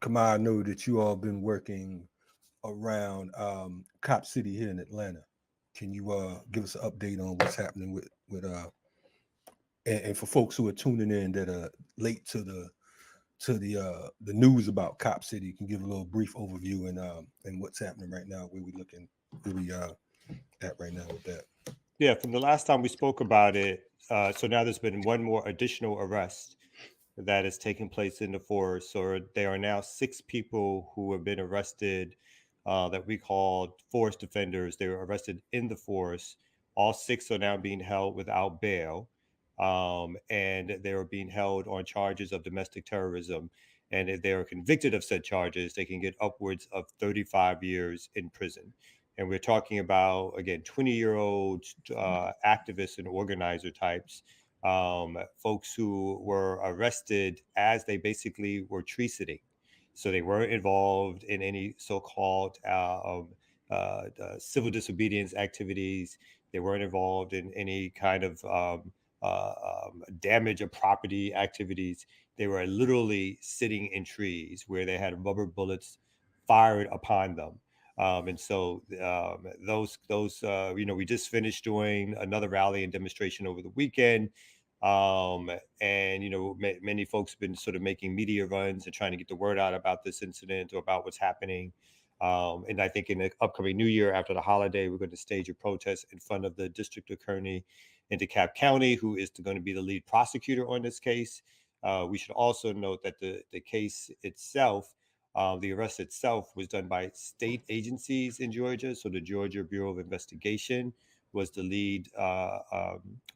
Kamal, I know that you all been working around Cop City here in Atlanta. Can you give us an update on what's happening with and for folks who are tuning in that are late to the news about Cop City, you can give a little brief overview and what's happening right now, where we at right now with that. Yeah, from the last time we spoke about it, so now there's been one more additional arrest that is taking place in the forest. So there are now 6 people who have been arrested that we call forest defenders. They were arrested in the forest. All 6 are now being held without bail. And they are being held on charges of domestic terrorism. And if they are convicted of said charges, they can get upwards of 35 years in prison. And we're talking about, again, 20-year-old activists and organizer types, folks who were arrested as they basically were tree sitting. So they weren't involved in any so-called civil disobedience activities. They weren't involved in any kind of damage of property activities. They were literally sitting in trees where they had rubber bullets fired upon them. And so we just finished doing another rally and demonstration over the weekend. And many folks have been sort of making media runs and trying to get the word out about this incident or about what's happening. And I think in the upcoming new year after the holiday, we're going to stage a protest in front of the district attorney in DeKalb County, who is going to be the lead prosecutor on this case. We should also note that the case itself, the arrest itself, was done by state agencies in Georgia. So the Georgia Bureau of Investigation was the lead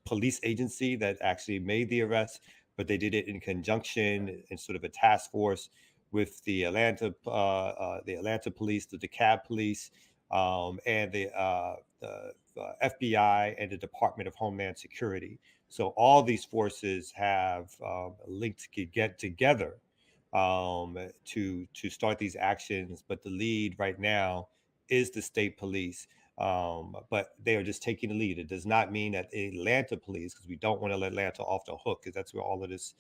police agency that actually made the arrest, but they did it in conjunction in sort of a task force with the Atlanta police, the DeKalb police, and the FBI and the Department of Homeland Security. So all these forces have linked to get together to start these actions. But the lead right now is the state police. But they are just taking the lead. It does not mean that Atlanta police, because we don't want to let Atlanta off the hook, because that's where all of this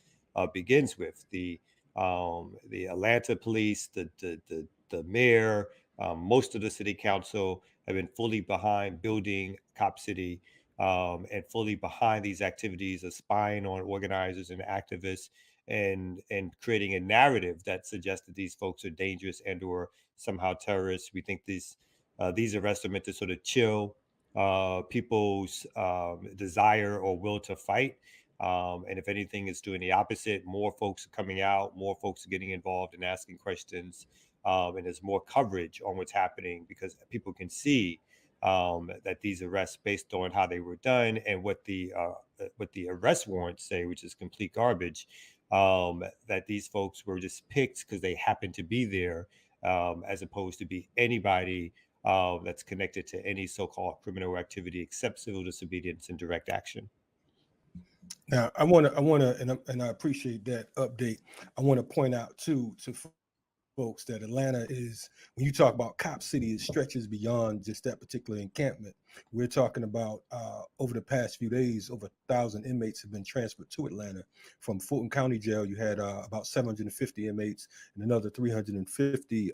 begins with the Atlanta police, the mayor, most of the city council have been fully behind building Cop City, and fully behind these activities of spying on organizers and activists, and creating a narrative that suggests that these folks are dangerous and or somehow terrorists. We think these arrests are meant to sort of chill people's desire or will to fight. And if anything, it's doing the opposite. More folks are coming out, more folks are getting involved and asking questions. And there's more coverage on what's happening because people can see that these arrests, based on how they were done and what the arrest warrants say, which is complete garbage, that these folks were just picked because they happened to be there, as opposed to be anybody that's connected to any so-called criminal activity except civil disobedience and direct action. Now, and I appreciate that update. I want to point out too to folks that Atlanta is, when you talk about Cop City, it stretches beyond just that particular encampment. We're talking about over the past few days, over 1,000 inmates have been transferred to Atlanta from Fulton County Jail. You had about 750 inmates and another 350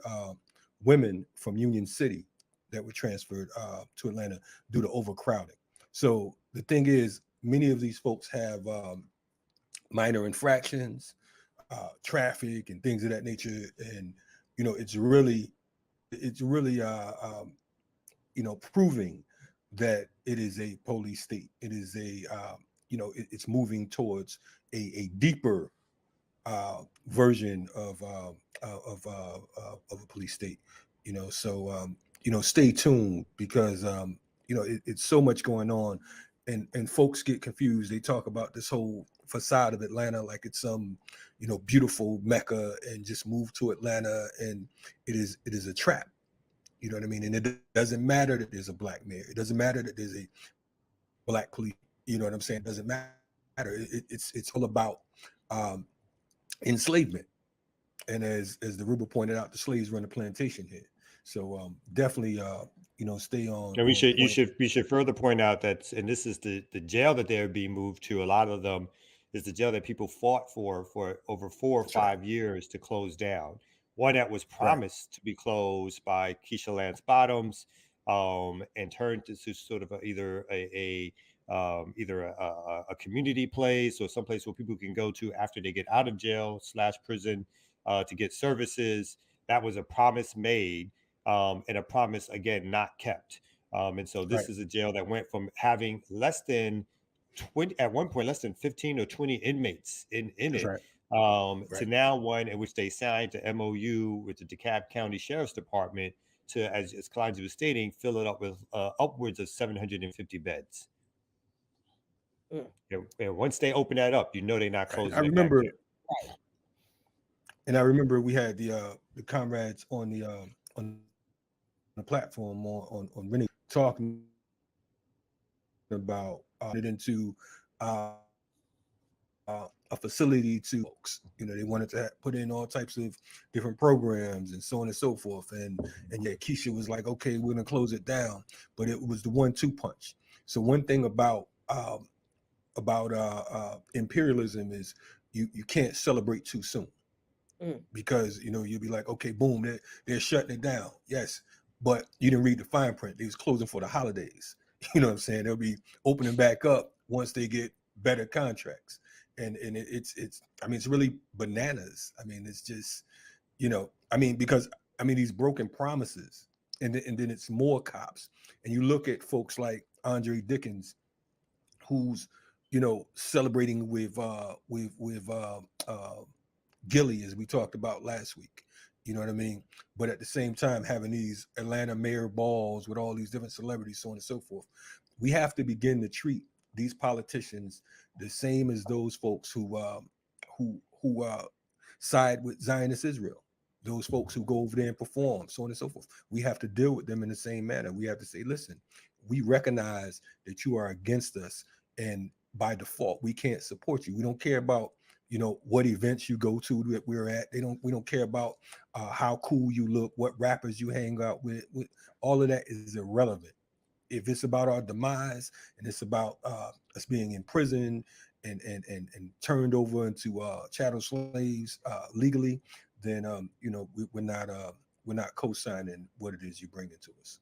women from Union City that were transferred to Atlanta due to overcrowding. So the thing is, many of these folks have minor infractions, traffic, and things of that nature. And it's really proving that it is a police state. It is it's moving towards a deeper version of a police state. So stay tuned because it's so much going on, and folks get confused. They talk about this whole facade of Atlanta like it's some beautiful Mecca, and just move to Atlanta, and it is a trap. You know what I mean? And it doesn't matter that there's a black mayor. It doesn't matter that there's a black police. You know what I'm saying? It doesn't matter. It's all about um, enslavement. And as the Ruber pointed out, the slaves run the plantation here. So definitely, stay on And we should you point. should we should further point out that, and this is the jail that they're being moved to. A lot of them is the jail that people fought for over 4 or That's right. 5 years to close down. one that was Right. promised to be closed by Keisha Lance Bottoms, and turned into sort of either a community place or someplace where people can go to after they get out of jail slash prison, to get services. That was a promise made, and a promise again not kept. And so Right. this is a jail that went from having less than 20, at one point less than 15 or 20 inmates in That's it, right. to Right. now one in which they signed to MOU with the DeKalb County Sheriff's Department to, as Kalonji was stating, fill it up with upwards of 750 beds. Mm. And once they open that up, they're not Right. closing it back down. Right. And I remember we had the comrades on the platform on Rennie talking about it into a facility to folks. They wanted to put in all types of different programs and so on and so forth. And yeah, Keisha was like, okay, we're gonna close it down, but it was the 1-2 punch. So one thing about imperialism is you can't celebrate too soon. Because you'll be like, okay, boom, they're shutting it down. Yes, but you didn't read the fine print. They was closing for the holidays. You know what I'm saying? They'll be opening back up once they get better contracts. And it's I mean, it's really bananas. I mean, it's just because these broken promises, and then it's more cops. And you look at folks like Andre Dickens, who's celebrating with Gilly, as we talked about last week. You know what I mean? But at the same time, having these Atlanta mayor balls with all these different celebrities, so on and so forth. We have to begin to treat these politicians the same as those folks who side with Zionist Israel. Those folks who go over there and perform, so on and so forth. We have to deal with them in the same manner. We have to say, listen, we recognize that you are against us, and by default, we can't support you. We don't care about what events you go to that we're at. We don't care about how cool you look, what rappers you hang out with. All of that is irrelevant. If it's about our demise and it's about us being imprisoned and turned over into chattel slaves legally, then we're not co-signing what it is you bring into us.